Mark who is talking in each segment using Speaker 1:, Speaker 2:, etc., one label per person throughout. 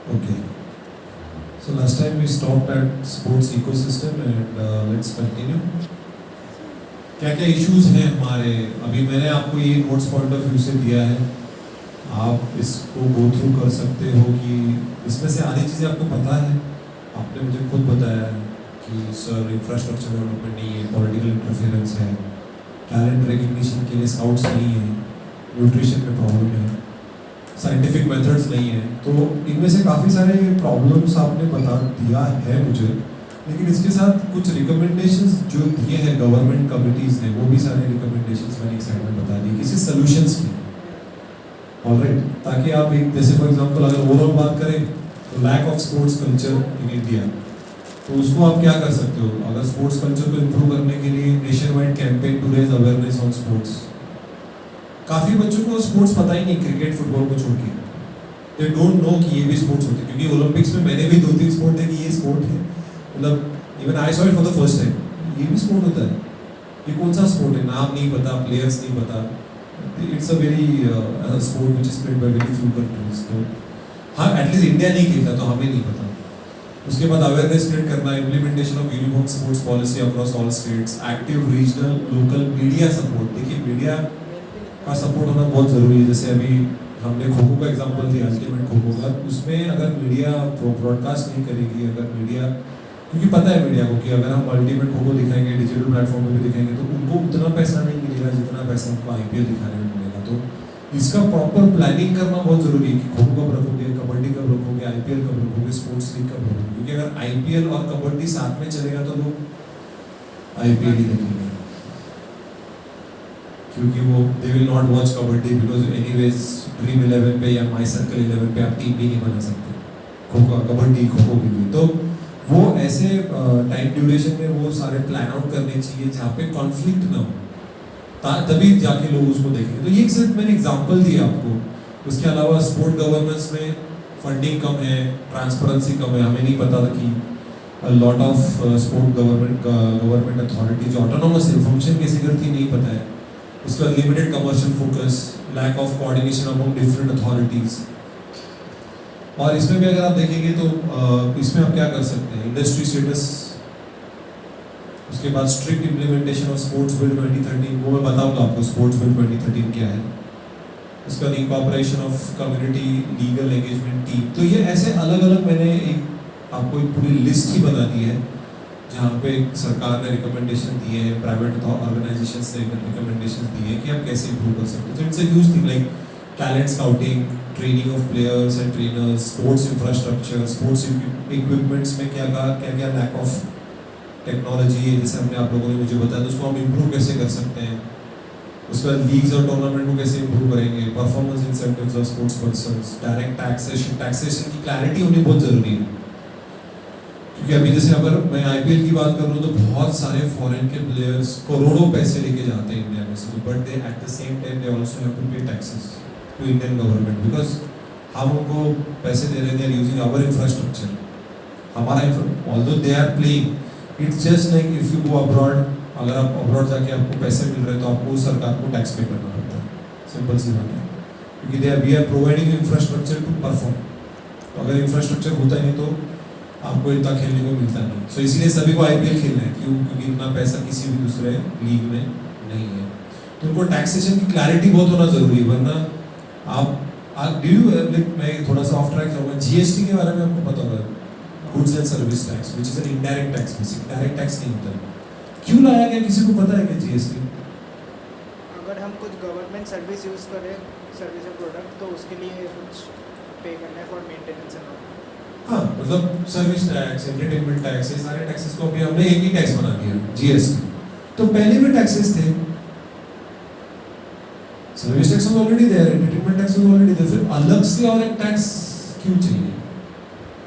Speaker 1: Okay. So last time we stopped at sports ecosystem and let's continue. क्या क्या issues हैं हमारे, अभी मैंने आपको ये नोट्स पॉइंट ऑफ व्यू से दिया है, आप इसको गो थ्रू कर सकते हो कि इसमें से आधी चीज़ें आपको पता है। आपने मुझे खुद बताया है कि सर इंफ्रास्ट्रक्चर डेवलपमेंट नहीं है, पॉलिटिकल इंटरफेरेंस है, टैलेंट रिकग्निशन के लिए स्काउट्स नहीं है, न्यूट्रिशन में प्रॉब्लम है, साइंटिफिक मेथड्स नहीं है। तो इनमें से काफ़ी सारे प्रॉब्लम्स आपने बता दिया है मुझे, लेकिन इसके साथ कुछ रिकमेंडेशंस जो दिए हैं गवर्नमेंट कमिटीज़ ने, वो भी सारे रिकमेंडेशंस मैंने एक साइड में बता दिए, किसी सॉल्यूशंस की। ऑलराइट, ताकि आप एक जैसे फॉर एग्जांपल अगर ओवरऑल बात करें तो lack of sports culture in India, तो उसको आप क्या कर सकते हो? अगर स्पोर्ट्स कल्चर को इम्प्रूव करने के लिए nationwide campaign to raise awareness on sports. काफ़ी बच्चों को स्पोर्ट्स पता ही नहीं, क्रिकेट फुटबॉल को छोड़ के दे डोंट नो कि ये भी स्पोर्ट्स होते हैं। क्योंकि ओलंपिक्स में मैंने भी 2-3 स्पोर्ट थे कि ये स्पोर्ट है, मतलब even I saw it for the first time, ये भी स्पोर्ट होता है, ये कौन सा स्पोर्ट है, नाम नहीं पता, प्लेयर्स नहीं पता। It's a very sport which is played by very few countries. तो हाँ, एटलीस्ट इंडिया नहीं खेलता तो हमें नहीं पता। उसके बाद अवेयरनेस क्रिएट करना, implementation of uniform sports policy across all states, active regional local media support. देखिए मीडिया का सपोर्ट होना बहुत ज़रूरी है। जैसे अभी हमने खो खो का एग्जांपल दिया, अल्टीमेट खो खो का, उसमें अगर मीडिया ब्रॉडकास्ट नहीं करेगी, अगर मीडिया, क्योंकि पता है मीडिया को कि अगर हम अल्टीमेट खो खो दिखाएंगे डिजिटल प्लेटफॉर्म पे भी दिखाएंगे तो उनको उतना पैसा नहीं मिलेगा जितना पैसा हमको आईपीएल दिखाने में मिलेगा। तो इसका प्रॉपर प्लानिंग करना बहुत ज़रूरी है कि खो खो कब रखोगे, कबड्डी कब रखोगे, आईपीएल कब रखोगे, स्पोर्ट्स लीग कब रखोगे। क्योंकि अगर आईपीएल और कबड्डी साथ में चलेगा तो लोग आईपीएल ही देखेंगे, क्योंकि वो they will not watch kabaddi because anyways dream 11 पे या माई सर्कल 11 पे आप टीम भी नहीं बना सकते खो खो कबड्डी खो खो के लिए। तो वो ऐसे टाइम ड्यूरेशन में वो सारे प्लान आउट करने चाहिए जहाँ पे कॉन्फ्लिक्ट ना हो, तभी जाके लोग उसको देखेंगे। तो ये सिर्फ मैंने एग्जांपल दिया आपको। उसके अलावा स्पोर्ट गवर्नेंस में फंडिंग कम है, ट्रांसपेरेंसी कम है। हमें नहीं पता था कि lot of sport government authority जो ऑटोनोमस है फंक्शन कैसे करती है नहीं पता है। उसके बाद limited commercial focus, lack of coordination among different authorities. और इसमें भी अगर आप देखेंगे तो इसमें आप क्या कर सकते हैं, इंडस्ट्री स्टेटस, उसके बाद strict implementation of sports bill 2013, वो मैं बताऊंगा आपको स्पोर्ट्स बिल 2013 क्या है। उसके बाद incorporation of community legal engagement team. तो ये ऐसे अलग अलग मैंने आपको एक पूरी लिस्ट ही बता दी है जहाँ पे सरकार ने रिकमेंडेशन दिए हैं, प्राइवेट ऑर्गेनाइजेशन ने रिकमेंडेशन दिए हैं कि आप कैसे इम्प्रूव कर सकते हैं। तो it's a huge thing like talent scouting, training of players and trainers, sports infrastructure, sports equipments में क्या क्या लैक ऑफ टेक्नोलॉजी है, जैसे हमने आप लोगों ने मुझे बताया, तो उसको हम इम्प्रूव कैसे कर सकते हैं। उसके बाद लीग्स और टूर्नामेंट को कैसे इम्प्रूव करेंगे, performance incentives of sports persons, direct taxation की क्लैरिटी होनी बहुत ज़रूरी है। क्योंकि अभी जैसे अगर मैं आईपीएल की बात कर रहा हूँ तो बहुत सारे फॉरेन के प्लेयर्स करोड़ों पैसे लेके जाते हैं इंडिया में से, but they at the same time they also have to pay taxes to Indian government because हम उनको पैसे दे रहे हैं, they are using our infrastructure, हमारा although they are playing. It's just like if you go abroad, अगर आप abroad जाके आपको पैसे मिल रहे हैं तो आपको सरकार को टैक्स पे करना पड़ता है, सिंपल सी बात है। क्योंकि we are providing infrastructure to perform. तो अगर इंफ्रास्ट्रक्चर होता ही नहीं तो आपको इतना खेलने को मिलता नहीं। सो इसीलिए सभी को आईपीएल खेलना है, क्यों? क्योंकि इतना पैसा किसी भी दूसरे लीग में नहीं है। तो उनको टैक्सेशन की क्लैरिटी बहुत होना जरूरी है, वरना आप डू यू लाइक, मैं थोड़ा सा ऑफ ट्रैक जाऊंगा, जीएसटी के बारे में आपको पता होगा, goods and service tax which is an indirect tax, basic direct tax नहीं होता। क्यों लाया गया, किसी को पता है क्या जीएसटी?
Speaker 2: अगर हम कुछ गवर्नमेंट सर्विस यूज़ करें, सर्विस या प्रोडक्ट, तो उसके लिए कुछ पे करना है फॉर मेंटेनेंस एंड ऑल।
Speaker 1: हाँ, मतलब सर्विस टैक्स, एंटरटेनमेंट टैक्स, ये सारे टैक्सेस को अभी हमने एक ही टैक्स बना दिया, जीएसटी। तो पहले भी टैक्सेस थे, service tax was already there, entertainment tax was already there, फिर अलग से और एक टैक्स क्यों चाहिए?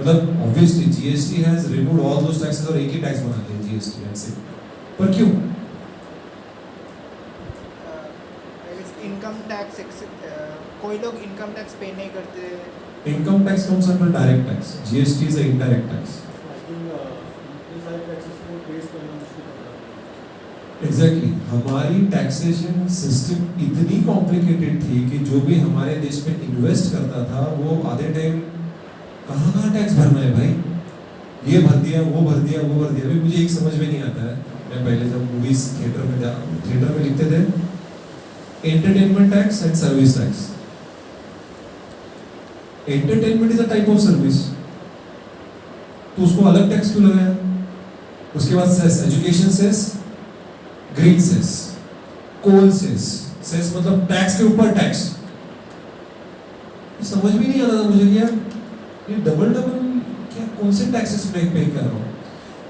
Speaker 1: मतलब obviously GST has removed all those taxes और एक ही टैक्स बना दिया जीएसटी ऐसे, पर क्यों?
Speaker 2: इनकम टैक्स, कोई लोग इनकम टैक्स पे नहीं करते।
Speaker 1: Income tax comes under direct tax, GST is a indirect tax. Exactly. हमारी टैक्सेशन सिस्टम इतनी कॉम्प्लिकेटेड थी कि जो भी हमारे देश में इन्वेस्ट करता था वो आधे टाइम कहाँ कहाँ टैक्स भरना है भाई, ये भर दिया, वो भर दिया, वो भर दिया। अभी मुझे एक समझ में नहीं आता है, मैं पहले जब मूवीज थिएटर में लिखते थे entertainment tax and service tax. Entertainment is a type of service, तो उसको अलग टैक्स क्यों लगाया? उसके बाद cess, education cess, green cess, coal cess, cess मतलब टैक्स के ऊपर टैक्स। समझ भी नहीं आ रहा था मुझे कि यार ये डबल क्या कौन से टैक्सेस पे कर रहा हूँ।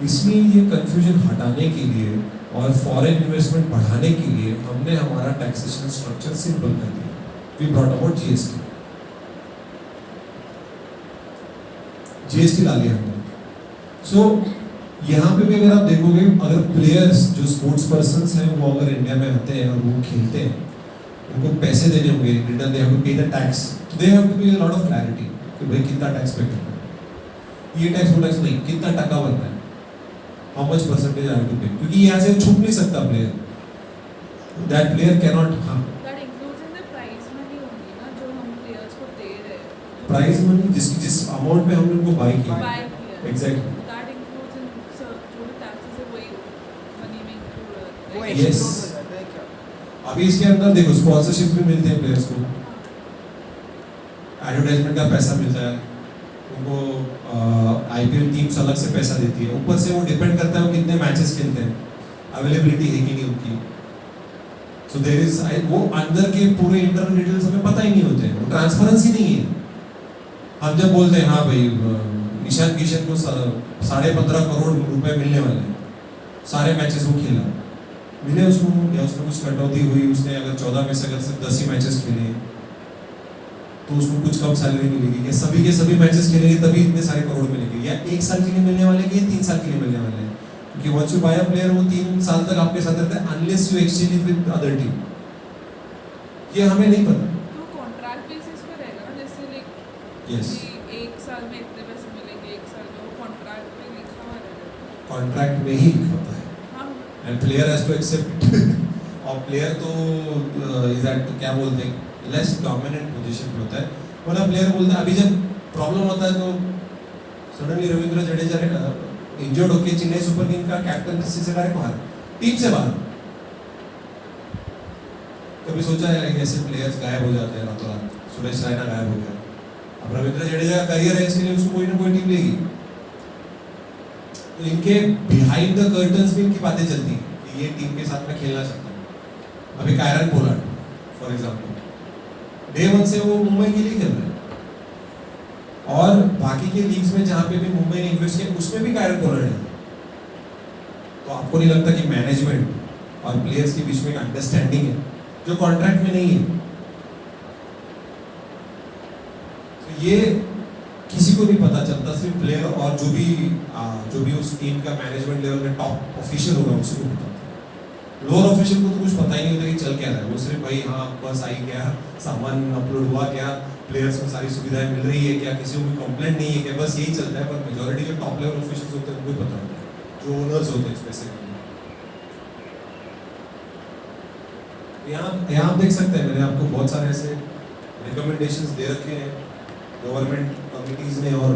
Speaker 1: इसलिए ये कंफ्यूजन हटाने के लिए और फॉरेन इन्वेस्टमेंट बढ़ाने के लिए हमने हमारा टैक्सेशन स्ट्रक्चर सिंपल कर दिया। We brought about GST. GST ला लिया हमने। सो यहाँ पे भी अगर आप देखोगे, अगर प्लेयर्स जो स्पोर्ट्स पर्सन्स हैं वो अगर इंडिया में आते हैं और वो खेलते हैं, उनको पैसे देने होंगे, return they have to pay the tax, they have to be a lot of clarity कि भाई कितना टैक्स पे करना है, ये टैक्स वो टैक्स नहीं, कितना टका बनना है, how much percentage I have to pay, क्योंकि यहाँ से छुप नहीं सकता player, that player can not. हाँ,
Speaker 3: that includes in the prize money होगी ना जो हम प्लेयर्स को दे रहे हैं,
Speaker 1: प्राइस मनी जिस अमाउंट पे हमने उनको बाय किया,
Speaker 3: बाय किया,
Speaker 1: एग्जैक्टली,
Speaker 3: दैट इंक्लूड्स इन जो टैक्सेस है वही मनी में इंक्लूड
Speaker 2: वो
Speaker 3: होता है।
Speaker 1: Yes.
Speaker 2: एक्सक्लूड हो जाता है क्या?
Speaker 1: अभी इसके अंदर देखो स्पॉन्सरशिप भी मिलते हैं प्लेयर्स को, एडवर्टाइजमेंट का पैसा मिलता है उनको, आईपीएल टीम्स अलग से पैसा देती है, ऊपर से वो डिपेंड करता है वो कितने मैचेस खेलते हैं, अवेलेबिलिटी है कि नहीं उनकी। सो देयर इज वो अंदर के पूरे इंटरनल डिटेल्स हमें पता ही नहीं होते हैं, वो ट्रांसपेरेंसी नहीं है। हम जब बोलते हैं हाँ भाई ईशान किशन को 15.5 करोड़ रुपए मिलने वाले हैं, सारे मैचेस वो खेला, मिले उसको, या उसमें कुछ कटौती हुई, उसने अगर 14 में से अगर सिर्फ 10 ही मैचेस खेले तो उसको कुछ कम सैलरी मिलेगी, या सभी के सभी मैचेस खेलेंगे तभी इतने सारे करोड़ मिलेंगे, या 1 साल के लिए मिलने वाले हैं, 3 साल के लिए मिलने वाले हैं, क्योंकि once you buy a player वो 3 साल तक आपके साथ रहता है unless you exchange it with other team. ये हमें नहीं पता।
Speaker 3: तो कॉन्ट्रैक्ट बेसिस पे रहेगा ना, जैसे लाइक
Speaker 1: यस,
Speaker 3: 1 साल में इतने पैसे मिलेंगे, 1 साल में वो कॉन्ट्रैक्ट में लिखा हुआ रहेगा।
Speaker 1: कॉन्ट्रैक्ट में ही लिखा होता है
Speaker 3: हाँ,
Speaker 1: and player has to accept it. और प्लेयर तो इज एट क्या बोलते हैं लेस डोमिनेंट पोजीशन पे होता है, वरना प्लेयर बोलता है, अभी जब प्रॉब्लम होता है तो सडनली रविंद्र जडेजा इंजर्ड होके चेन्नई सुपर किंग का कैप्टनसी से डायरेक्ट बाहर, टीम से बाहर। कभी सोचा है ऐसे प्लेयर्स गायब हो जाते हैं रातों रात, सुरेश रैना गायब हो गया, अब रविंद्र जडेजा का करियर है, इसके लिए उसको कोई ना कोई टीम लेगी। तो इनके बिहाइंड द कर्टन्स भी इनकी बातें चलती हैं कि ये टीम के साथ में खेलना चाहता हूँ। अभी Kieron Pollard for example day 1 से वो मुंबई के लिए खेल रहे हैं, और बाकी के लीग्स में जहाँ पे भी मुंबई ने इन्वेस्ट किया उसमें भी कायरन पोलार्ड है। तो आपको नहीं लगता कि मैनेजमेंट और प्लेयर्स के बीच में एक अंडरस्टैंडिंग है जो कॉन्ट्रैक्ट में नहीं है? तो ये किसी को नहीं पता चलता, सिर्फ प्लेयर और जो भी उस टीम का मैनेजमेंट लेवल में टॉप ऑफिशियल होगा उसी को पता होता है। लोअर ऑफिशियल को तो कुछ पता ही नहीं होता कि चल क्या रहा है, वो सिर्फ भाई हाँ बस आई क्या, सामान अपलोड हुआ क्या, प्लेयर्स को सारी सुविधाएं मिल रही है क्या, किसी को कोई कंप्लेंट नहीं है क्या, बस यही चलता है। पर मेजॉरिटी जो टॉप लेवल ऑफिशियल्स होते हैं उनको पता होता है, जो ओनर्स होते हैं स्पेसिफिकली। यहाँ आप देख सकते हैं मैंने आपको बहुत सारे ऐसे रिकमेंडेशंस दे रखे हैं गवर्नमेंट कमिटीज ने, और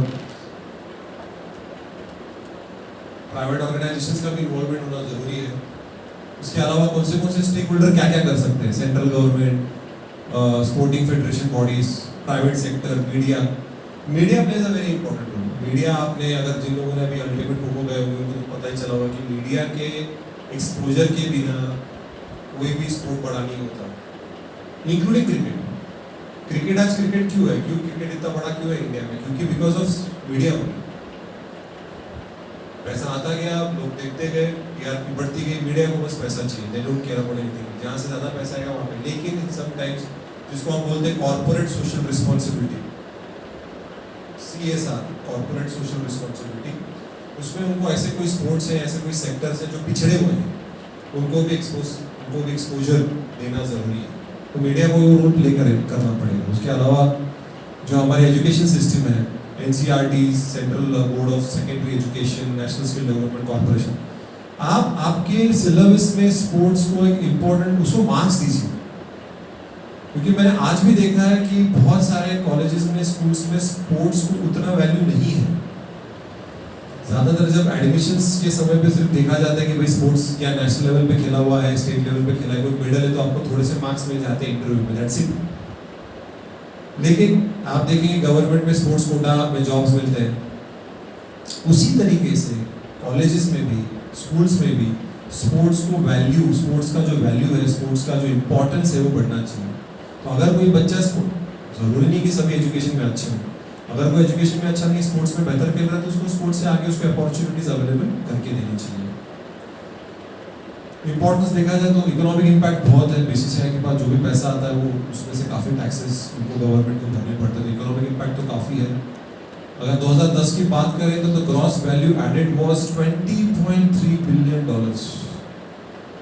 Speaker 1: प्राइवेट ऑर्गेनाइजेशंस का भी इन्वॉल्वमेंट होना जरूरी है। इसके अलावा कौन से स्टेक होल्डर क्या क्या कर सकते हैं, central government, sporting federation bodies, private sector, media plays a very important role. Media आपने अगर जिन लोगों ने अभी अल्टीमेट खो गए होंगे उनको तो पता ही चला होगा कि मीडिया के एक्सपोजर के बिना कोई भी स्पोर्ट बड़ा नहीं होता, इंक्लूडिंग क्रिकेट। क्रिकेट आज क्रिकेट क्यों है, क्यों क्रिकेट इतना बड़ा क्यों है इंडिया में? क्योंकि बिकॉज ऑफ मीडिया। पैसा आता गया, लोग देखते गए, टीआरपी बढ़ती गई, मीडिया को बस पैसा चाहिए, they don't care about anything, जहाँ से ज़्यादा पैसा आएगा वहाँ पे। लेकिन समटाइम्स जिसको हम बोलते हैं corporate social responsibility, CSR, corporate social responsibility, उसमें उनको ऐसे कोई स्पोर्ट्स है, ऐसे कोई सेक्टर्स है जो पिछड़े हुए हैं, उनको भी एक्सपोजर देना ज़रूरी है। तो मीडिया को वो रोल प्ले करना पड़ेगा। उसके अलावा जो हमारे एजुकेशन सिस्टम है, NCERT, central board of secondary education, national skill development corporation, आप आपके सिलेबस में स्पोर्ट्स को एक इम्पोर्टेंट उसको मार्क्स दीजिए। क्योंकि मैंने आज भी देखा है कि बहुत सारे कॉलेजेस में, स्कूल्स में स्पोर्ट्स को उतना वैल्यू ज़्यादातर जब एडमिशन्स के समय पे सिर्फ देखा जाता है कि भाई स्पोर्ट्स या नेशनल लेवल पे खेला हुआ है, स्टेट लेवल पे खेला है, कोई मेडल है तो आपको थोड़े से मार्क्स मिल जाते हैं इंटरव्यू में, दैट्स इट। लेकिन आप देखेंगे गवर्नमेंट में स्पोर्ट्स कोटा में जॉब्स मिलते हैं, उसी तरीके से कॉलेजेस में भी, स्कूल्स में भी स्पोर्ट्स को वैल्यू, स्पोर्ट्स का जो वैल्यू है, स्पोर्ट्स का जो इम्पोर्टेंस है वो बढ़ना चाहिए। तो अगर कोई बच्चा ज़रूरी नहीं कि सभी एजुकेशन में अच्छे हों, अगर कोई एजुकेशन में अच्छा नहीं, स्पोर्ट्स में बेहतर खेल रहा है तो उसको स्पोर्ट्स से आगे उसको अपॉर्चुनिटीज अवेलेबल करके देनी चाहिए। इम्पोर्टेंस देखा जाए तो इकोनॉमिक इम्पैक्ट बहुत है। बीसीसीआई के पास जो भी पैसा आता है वो उसमें से काफ़ी टैक्सेस उनको गवर्नमेंट को भरने पड़ते हैं, तो इकोनॉमिक इम्पैक्ट तो काफ़ी है। अगर 2010 की बात करें तो gross value added was $20.3 billion,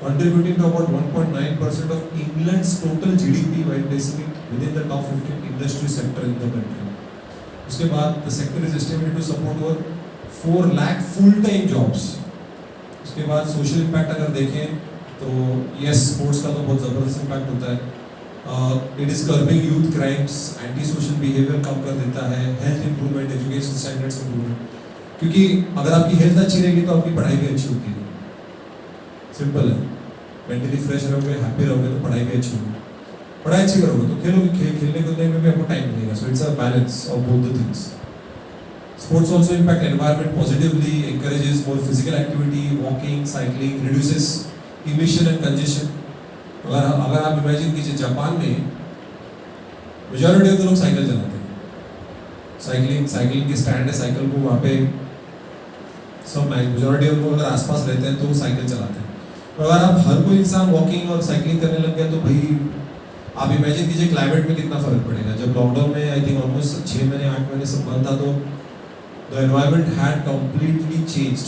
Speaker 1: contributing to about 1.9% of England's total GDP while placing it within the top 15 industry sector in the country. उसके बाद the sector is estimated to support over 4 lakh full-time jobs. उसके बाद social impact अगर देखें तो yes, sports का तो बहुत ज़बरदस्त इम्पैक्ट होता है। It is curbing youth crimes, anti social behaviour कम कर देता है, health improvement, education standards improvement, क्योंकि अगर आपकी हेल्थ अच्छी रहेगी तो आपकी पढ़ाई भी अच्छी होती है। सिंपल है, मेंटली फ्रेश रहोगे, हैप्पी रहोगे तो पढ़ाई भी अच्छी होगी, पढ़ाई अच्छी करोगे तो खेलोगे, खेलने कूदने में भी आपको टाइम मिलेगा। So it's a balance of both the things. Sports also impact environment positively, encourages more physical activity, walking, cycling, reduces emission and congestion. अगर आप इमेजिन कीजिए, जापान में मेजॉरिटी ऑफ लोग साइकिल चलाते हैं, साइकिलिंग के स्टैंड है, साइकिल को वहाँ पे सब मेजॉरिटी ऑफ लोग अगर आसपास रहते हैं तो वो साइकिल चलाते हैं। और अगर आप हर कोई इंसान वॉकिंग और साइकिलिंग करने लग गया तो भाई आप इमेजिन कीजिए क्लाइमेट में कितना फर्क पड़ेगा। जब लॉकडाउन में आई थिंक ऑलमोस्ट 6 महीने 8 महीने सब बंद था तो the environment had completely changed.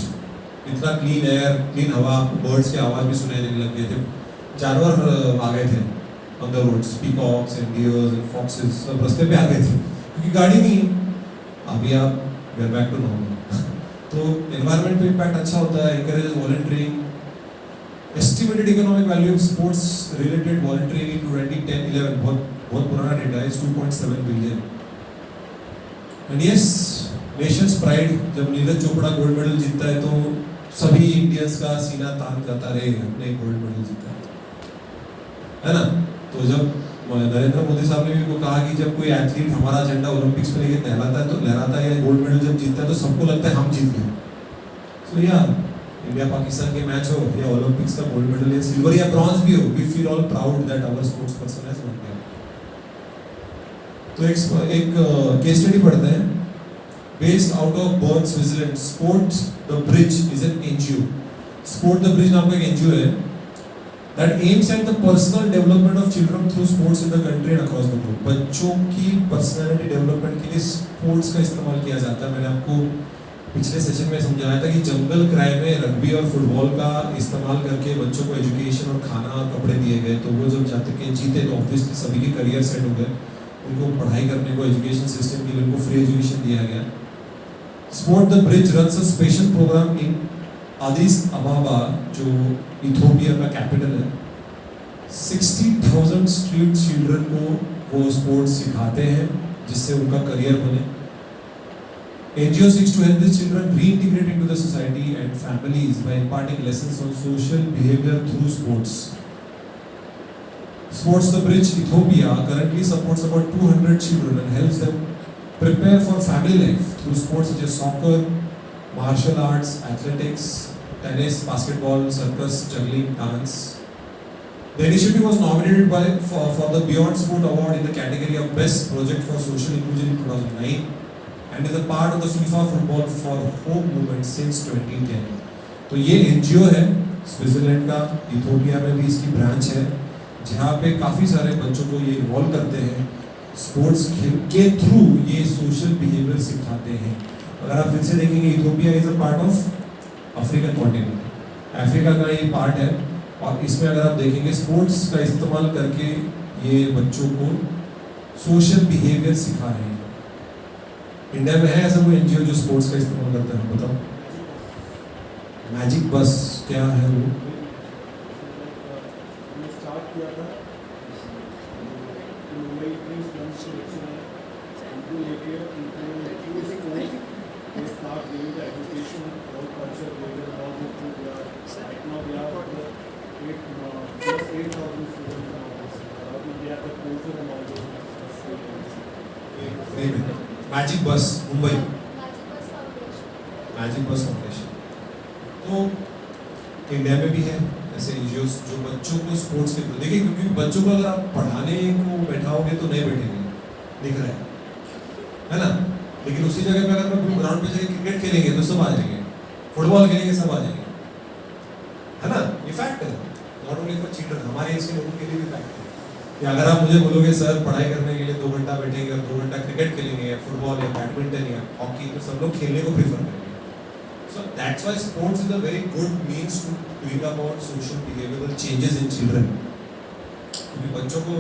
Speaker 1: इतना क्लीन एयर, क्लीन हवा, बर्ड्स की आवाज़ भी सुनाई देने लग गए थे, जानवर आ गए थे on the roads, peacocks and deers and foxes सब रास्ते पे आ गए थे क्योंकि गाड़ी नहीं है। अभी आप we are back to normal. तो एनवायरनमेंट पे इम्पैक्ट अच्छा होता है, encourages volunteering. Estimated economic value of sports related volunteering in 2010-11 बहुत पुराना डेटा है, 2.7 billion. And yes, Nations pride, जब नीरज चोपड़ा गोल्ड मेडल जीतता है तो सभी इंडियंस का सीना तान जाता रहे, हमने गोल्ड मेडल जीता है ना। तो जब नरेंद्र मोदी साहब ने भी वो कहा कि जब कोई एथलीट हमारा झंडा ओलंपिक्स में लेके लहराता है या गोल्ड मेडल जब जीतता है तो सबको लगता है हम जीत गए। सो या इंडिया पाकिस्तान के मैच हो या ओलंपिक्स का गोल्ड मेडल या सिल्वर या ब्रॉन्ज भी हो, we feel all proud that our sports person has won. तो एक केस स्टडी पढ़ते हैं, based out of Bern, Switzerland. Sport the bridge is an NGO. Sport the bridge नाम का एक एनजीओ है that aims at the personal development of children through sports in the country and across the globe. बच्चों की personality development के लिए sports का इस्तेमाल किया जाता है। मैंने आपको पिछले सेशन में समझाया था कि जंगल क्राई में रग्बी और फुटबॉल का इस्तेमाल करके बच्चों को एजुकेशन और खाना और कपड़े दिए गए, तो वो जब जाते के जीते तो ऑब्वियसली सभी के करियर सेट हो गए, उनको पढ़ाई करने को, एजुकेशन सिस्टम के लिए उनको फ्री एजुकेशन दिया गया। Sport the bridge runs a special programme in Addis Ababa, जो इथोपिया का कैपिटल है। 60,000 स्ट्रीट चिल्ड्रन को वो स्पोर्ट्स सिखाते हैं जिससे उनका करियर बने। NGO seeks to help these children reintegrate into the society and families by imparting lessons on social behavior through sports. Sports the Bridge Ethiopia currently supports about 200 children and helps them prepare for family life through sports such as soccer, martial arts, athletics, tennis, basketball, circus, juggling, dance. The initiative was nominated for the Beyond Sport Award in the category of Best Project for Social Inclusion in 2009 and is a part of the FIFA Football for Home movement since 2010. तो ये NGO है Switzerland का, Ethiopia में भी इसकी branch है, जहाँ पे काफ़ी सारे बच्चों को ये इन्वॉल्व करते हैं, स्पोर्ट्स के थ्रू ये सोशल बिहेवियर सिखाते हैं। अगर आप फिर से देखेंगे, Ethiopia is a part of African continent, Africa का ये पार्ट है, और इसमें अगर आप देखेंगे स्पोर्ट्स का इस्तेमाल करके ये बच्चों को सोशल बिहेवियर सिखा रहे हैं। इंडिया में है ऐसा कोई एनजीओ जो स्पोर्ट्स का इस्तेमाल करता है? बताओ। मैजिक बस क्या है वो?
Speaker 4: स्टार्ट किया था मुंबई में लेके स्टार्ट एजुकेशन
Speaker 1: नहीं भेजे। मैजिक बस मुंबई, मैजिक बस फाउंडेशन, तो इंडिया में भी है ऐसे एनजीओ जो बच्चों को स्पोर्ट्स के प्रति, देखिए क्योंकि बच्चों को अगर आप पढ़ाने को बैठाओगे तो नहीं बैठेंगे, दिख रहा है ना, लेकिन उसी जगह पे अगर मैं ग्राउंड पे जाके क्रिकेट खेलेंगे तो सब आ जाएंगे, फुटबॉल खेलेंगे सब आ जाएंगे, है ना, ये फैक्ट है, नॉट ओनली फॉर चिल्ड्रन, हमारे एज के लोगों के लिए भी फैक्ट है कि अगर आप मुझे बोलोगे सर पढ़ाई करने के लिए 2 घंटा बैठेंगे और 2 घंटा क्रिकेट खेलेंगे या फुटबॉल या बैडमिंटन या हॉकी, तो सब लोग खेलने को प्रीफर करेंगे। So that's why sports is a very good means to bring about social behavioral changes in children. क्योंकि बच्चों को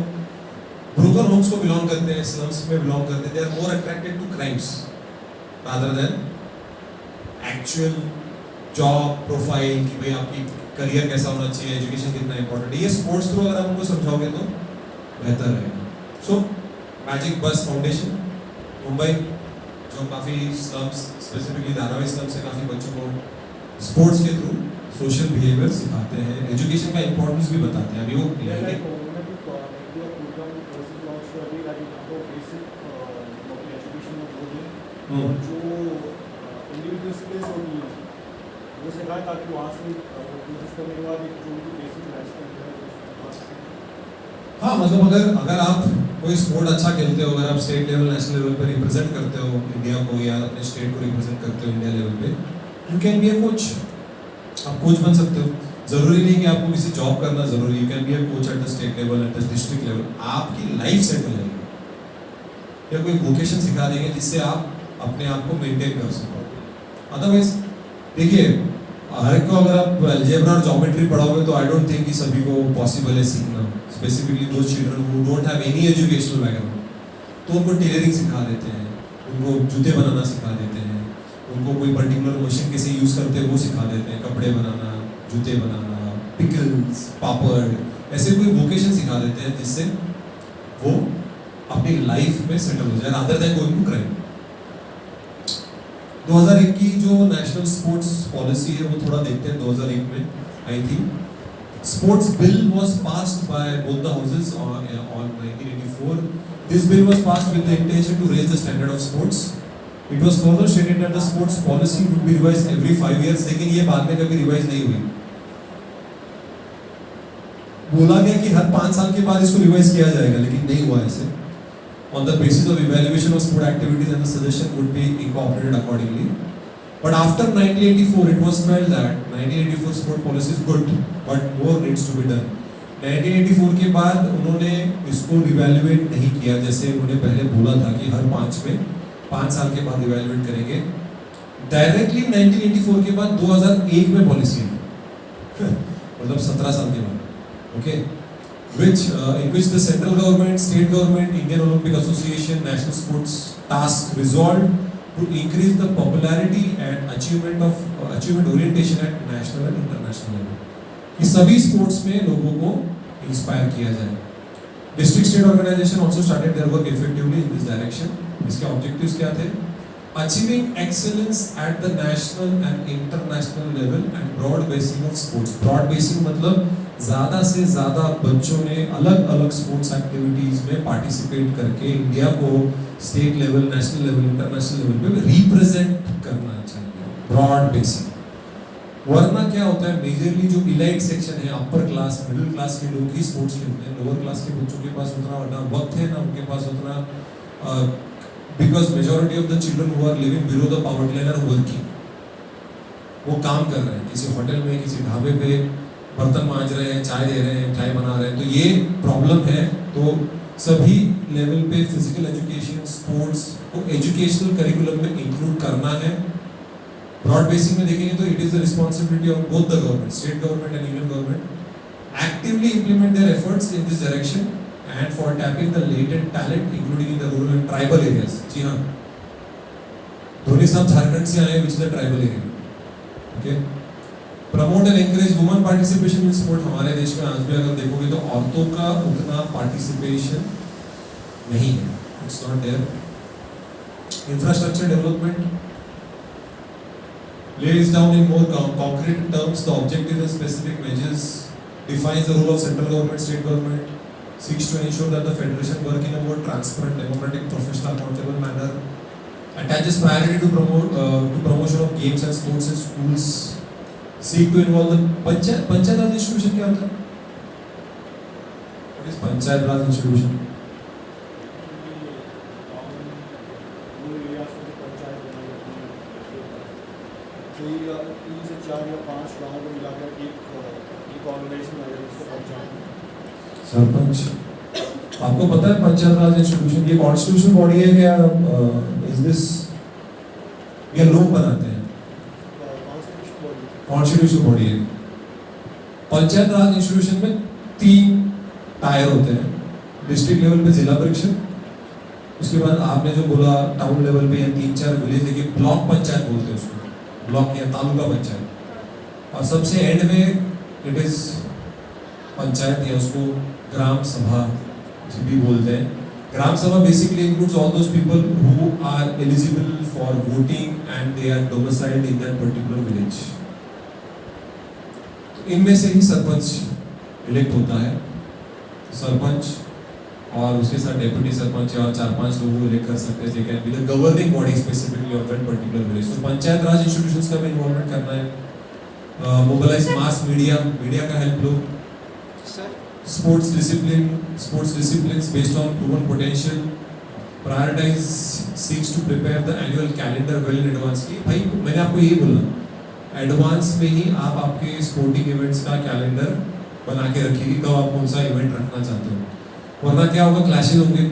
Speaker 1: ब्रोकन होम्स को बिलोंग करते हैं, स्लम्स में बिलोंग करते हैं, they are more attracted to crimes rather than actual job profile कि भाई आपकी करियर कैसा होना चाहिए, एजुकेशन कितना इंपॉर्टेंट है, ये स्पोर्ट्स थ्रू अगर आप उनको समझाओगे तो बेहतर रहेगा। सो मैजिक बस फाउंडेशन मुंबई जो काफ़ी स्लम्स, स्पेसिफिकली धारावी स्लम से काफ़ी बच्चों को स्पोर्ट्स के थ्रू सोशल बिहेवियर सिखाते हैं, एजुकेशन का इंपॉर्टेंस भी बताते हैं। अभी वो
Speaker 4: वो सिखाया ताकि वहाँ से कोशिश करने के बाद एक जो भी बेसिक लाइफस्टाइल
Speaker 1: हाँ, मतलब अगर आप कोई स्पोर्ट अच्छा खेलते हो, अगर आप स्टेट लेवल नेशनल लेवल पे रिप्रेजेंट करते हो इंडिया को या अपने स्टेट को रिप्रेजेंट करते हो इंडिया लेवल पे, you can be a coach, आप कोच बन सकते हो। ज़रूरी नहीं कि आपको किसी जॉब करना ज़रूरी, you can be a coach at the state level, at the district level, आपकी लाइफ सेट हो जाएगी या कोई वोकेशन सिखा देंगे जिससे आप अपने आप को मेंटेन कर सको। अदरवाइज देखिए हर एक को अगर आप अलजेब्रा और ज्योमेट्री पढ़ाओगे तो आई डोंट थिंक कि सभी को पॉसिबल है सीखना, स्पेसिफिकली दो children who don't have any educational background, तो उनको टेलरिंग सिखा देते हैं, उनको जूते बनाना सिखा देते हैं, उनको कोई पर्टिकुलर मशीन कैसे यूज़ करते हैं वो सिखा देते हैं, कपड़े बनाना, जूते बनाना, पिकल्स, पापड़, ऐसे कोई वोकेशन सिखा देते हैं जिससे वो अपनी लाइफ में सेटल हो जाए rather than going to crime. 2001 की जो नेशनल स्पोर्ट्स पॉलिसी है वो थोड़ा देखते हैं। 2001 में आई थी, sports bill was passed by both the houses on 1984। This bill was passed with the intention to raise the standard of sports. It was further stated that the sports policy would be revised every 5 years, लेकिन ये बाद में कभी revise नहीं हुई। बोला गया कि हर 5 साल के बाद इसको रिवाइज किया जाएगा, लेकिन नहीं हुआ ऐसे। On the basis of evaluation of sport activities and the suggestion would be incorporated accordingly. But after 1984, it was felt that 1984 sport policy is good, but more needs to be done. 1984 के बाद उन्होंने इसको रिवैल्यूएट नहीं किया, जैसे उन्होंने पहले बोला था कि हर 5 साल के बाद रिवैल्यूएट करेंगे। डायरेक्टली 1984 के बाद 2001 में पॉलिसी है मतलब 17 साल के बाद, okay, in which the central government, state government, Indian Olympic Association, National Sports Task resolved to increase the popularity and achievement orientation at national and international level. कि सभी स्पोर्ट्स में लोगों को इंस्पायर किया जाए। District state organization also started their work effectively in this direction. इसके objectives क्या थे? Achieving excellence at the national and international level and broad basing of sports. Broad basing मतलब ज़्यादा से ज़्यादा बच्चों ने अलग अलग स्पोर्ट्स एक्टिविटीज़ में पार्टिसिपेट करके इंडिया को state level, national level, international level पे रिप्रेजेंट करना चाहिए। Broad basic. वरना क्या होता है, मेजरली जो इलाइट सेक्शन है, अपर क्लास, मिडिल क्लास के लोग ही स्पोर्ट्स खेलते हैं। लोअर क्लास के बच्चों के पास उतना ना वक्त है, ना उनके पास उतना, because majority of the children who are living below the poverty line are working, वो काम कर रहे हैं किसी होटल में, किसी ढाबे पे बर्तन मांज रहे हैं, चाय दे रहे हैं, चाय बना रहे हैं, तो ये प्रॉब्लम है। तो सभी लेवल पे फिजिकल एजुकेशन, स्पोर्ट्स को एजुकेशनल करिकुलम में इंक्लूड करना है। ब्रॉड बेसिक में देखेंगे तो it is the responsibility of both the government, state government and union government, actively implement their efforts in this direction and for tapping the latent talent including in the rural and tribal areas. जी हाँ, धोनी साहब झारखंड से आए, which is the tribal area, okay. Promote and encourage women participation in sport. हमारे देश में आज भी अगर देखोगे तो औरतों का उतना पार्टिसिपेशन नहीं है, it's not there. Infrastructure development lays down in more concrete terms the objectives and specific measures, defines the role of central government, state government, seeks to ensure that the federation work in a more transparent, democratic, professional, accountable manner. attaches priority to promotion of games and sports in schools, seek to involve the panchayat Raj institution क्या होता है? What is panchayat Raj institution?
Speaker 4: तीन से चार या पांच गाँव को मिलाकर एक ऑर्गेनाइजेशन है जिसको पंचायत।
Speaker 1: सरपंच, आपको पता है पंचायत राज इंस्टीट्यूशन ये कॉन्स्टिट्यूशन बॉडी है क्या? इज दिस ये लोग बनाते हैं, कॉन्स्टिट्यूशन बॉडी है। पंचायत राज इंस्टीट्यूशन में 3 टायर होते हैं, डिस्ट्रिक्ट लेवल पे जिला परिषद, उसके बाद आपने जो बोला टाउन लेवल पे या 3-4 विलेज देखिए ब्लॉक पंचायत बोलते हैं उसको, ब्लॉक या तालुका पंचायत, और सबसे एंड में इट इज पंचायत या उसको ग्राम सभा भी बोलते हैं। Gram sabha basically includes all those people who are eligible for voting and they are domiciled in that particular village. इनमें से ही सरपंच इलेक्ट होता है। सरपंच और उसके साथ डेप्यूटी सरपंच और 4-5 लोगों को इलेक्ट कर सकते हैं, they can be the governing body specifically of that particular village. तो पंचायत राज इंस्टीट्यूशंस का भी इन्वॉल्वमेंट करना है। मोबिलाइज मास मीडिया का हेल्प लो।
Speaker 2: Sir
Speaker 1: sports disciplines based on proven potential, prioritize seeks to prepare the annual calendar well in advance। की भाई मैंने आपको ये बोला एडवांस में ही आप आपके स्पोर्टिंग इवेंट्स का कैलेंडर बना के रखिए कि कब आप कौन सा इवेंट रखना चाहते हो, वरना क्या होगा क्लैशेस होंगे।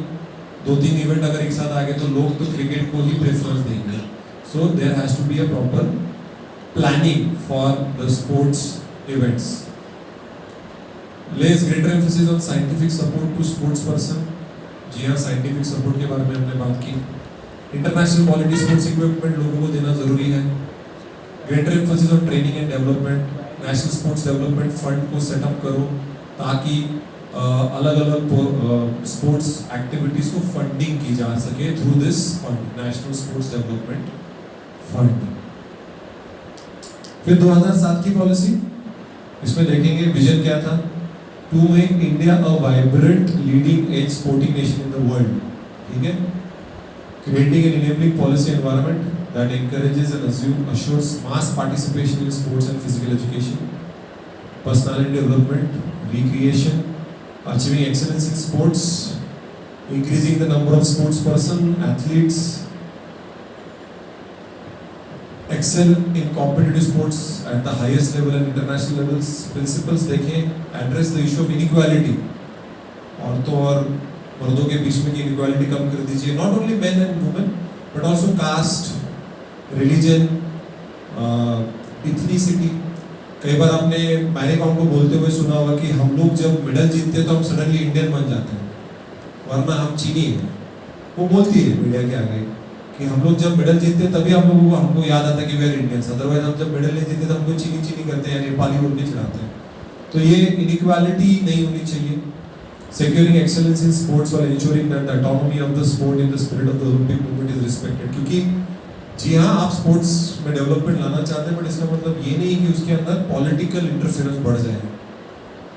Speaker 1: 2-3 इवेंट अगर एक साथ आ गए तो लोग तो क्रिकेट को ही प्रेफरेंस देंगे। So there has to be a proper planning for the sports events. Lays greater emphasis on scientific support to sports person। जी हाँ, साइंटिफिक सपोर्ट के बारे में हमने बात की। इंटरनेशनल क्वालिटी स्पोर्ट्स इक्विपमेंट लोगों को देना जरूरी है। Greater emphasis on training and development. National sports development fund को सेटअप करो ताकि अलग अलग स्पोर्ट्स एक्टिविटीज को फंडिंग की जा सके through this fund, national sports development fund. फिर 2007 की पॉलिसी, इसमें देखेंगे विजन क्या था, to make India a vibrant leading edge sporting nation in the world। ठीक है, creating an enabling policy environment that encourages and assures mass participation in sports and physical education, personality development, recreation, achieving excellence in sports, increasing the number of sports person, athletes, excel in competitive sports at the highest level and international levels। Principles देखें, address the issue of inequality, औरतों और मर्दों के बीच में की inequality कम कर दीजिए, not only men and women but also caste, religion, ethnicity। कई बार आपने मैरी कॉम को बोलते हुए सुना होगा कि हम लोग जब मेडल जीतते हैं तो हम सडनली इंडियन बन जाते हैं, वरना हम चीनी हैं। वो बोलती है मीडिया के आगे कि हम लोग जब मेडल जीतते हैं तभी हम लोगों को हमको याद आता है कि वे आर इंडियंस, अदरवाइज हम जब मेडल नहीं जीतते तो हमको चीनी करते हैं या नेपाली बोल के चिढ़ाते हैं। तो ये इनइक्वालिटी नहीं होनी चाहिए। Securing excellence in sports while ensuring that the autonomy of the sport in the spirit of the Olympic movement is respected। क्योंकि जी हाँ, आप स्पोर्ट्स में डेवलपमेंट लाना चाहते हैं, बट इसका मतलब ये नहीं कि उसके अंदर पॉलिटिकल इंटरफेरेंस बढ़ जाए।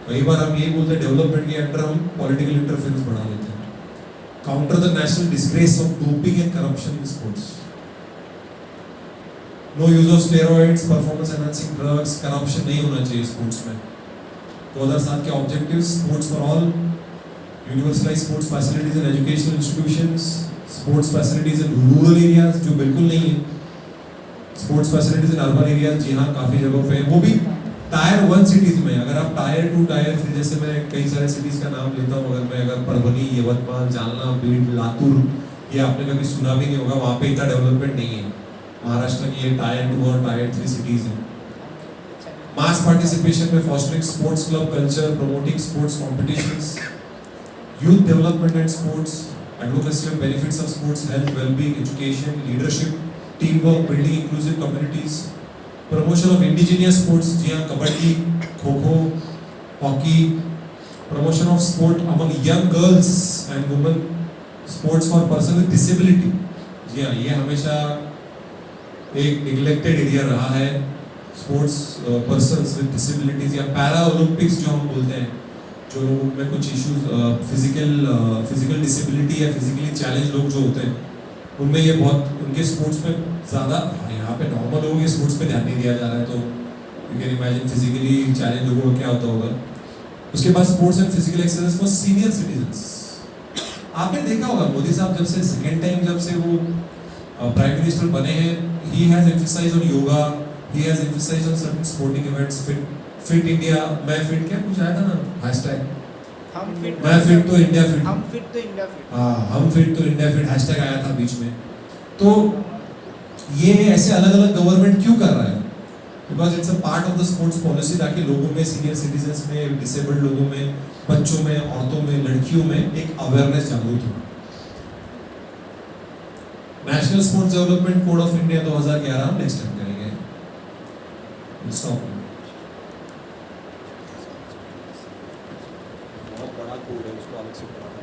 Speaker 1: कई बार हम यही बोलते हैं डेवलपमेंट के अंदर हम पॉलिटिकल इंटरफेरेंस बढ़ा देते हैं। Counter the national disgrace of doping and corruption in sports। No use of steroids, performance enhancing drugs, corruption नहीं होना चाहिए स्पोर्ट्स में। 2007 के objectives, sports for all, universalise sports facilities in educational institutions, sports facilities in rural areas जो बिल्कुल नहीं है, sports facilities in urban areas जी हाँ काफ़ी जगहों पे, वो भी टायर 1 सिटीज में। अगर आप टायर 2, टायर 3, जैसे मैं कई सारे सिटीज का नाम लेता हूँ, अगर परभनी, यवतमाल, जालना, बीड, लातूर, ये आपने कभी सुना भी नहीं होगा, वहाँ पे इतना डेवलपमेंट नहीं है। महाराष्ट्र की ये टायर 2 और टायर 3 सिटीज हैं। मास पार्टिसिपेशन में fostering sports club culture, promoting sports competitions, youth development and sports, advocacy of benefits of sports, health, wellbeing, education, leadership, team work, building inclusive communities, promotion of indigenous sports, जी हाँ kabaddi, kho kho, hockey, promotion of sport among young girls and women, sports for person with disability. जी हाँ, ये हमेशा एक neglected area रहा है। Sports persons with disabilities या पैरा ओलंपिक्स जो हम बोलते हैं, जो लोगों में कुछ इश्यूज फिजिकल डिसेबिलिटी या फिजिकली चैलेंज लोग जो होते हैं, उनमें ये बहुत उनके स्पोर्ट्स में ज़्यादा, यहाँ पे नॉर्मल लोगों के स्पोर्ट्स पे ध्यान नहीं दिया जा रहा है, तो you can imagine physically challenge लोगों का क्या होता होगा। उसके बाद sports and physical exercise for senior citizens. आपने देखा होगा मोदी साहब जब से सेकेंड टाइम जब से वो प्राइम मिनिस्टर बने हैं, he has emphasised on yoga, he has emphasised on certain sporting events, fit India, मैं फिट, क्या कुछ आया था ना हैशटैग,
Speaker 2: हम फिट
Speaker 1: मैं फिट तो इंडिया फिट,
Speaker 2: हम फिट तो इंडिया फिट।
Speaker 1: हाँ हम फिट तो इंडिया फिट हैशटैग आया था बीच में। तो ये ऐसे अलग अलग गवर्नमेंट क्यों कर रहा है? Because it's a part of the sports policy, ताकि लोगों में, सीनियर सिटीजन्स में, डिसेबल्ड लोगों में, बच्चों में, औरतों में, लड़कियों में एक अवेयरनेस जागरूक हो। National sports development code of India 2011 हम नेक्स्ट टाइम करेंगे। स्टॉप।
Speaker 4: बहुत बड़ा कोड है, उसको अलग से पढ़ाना।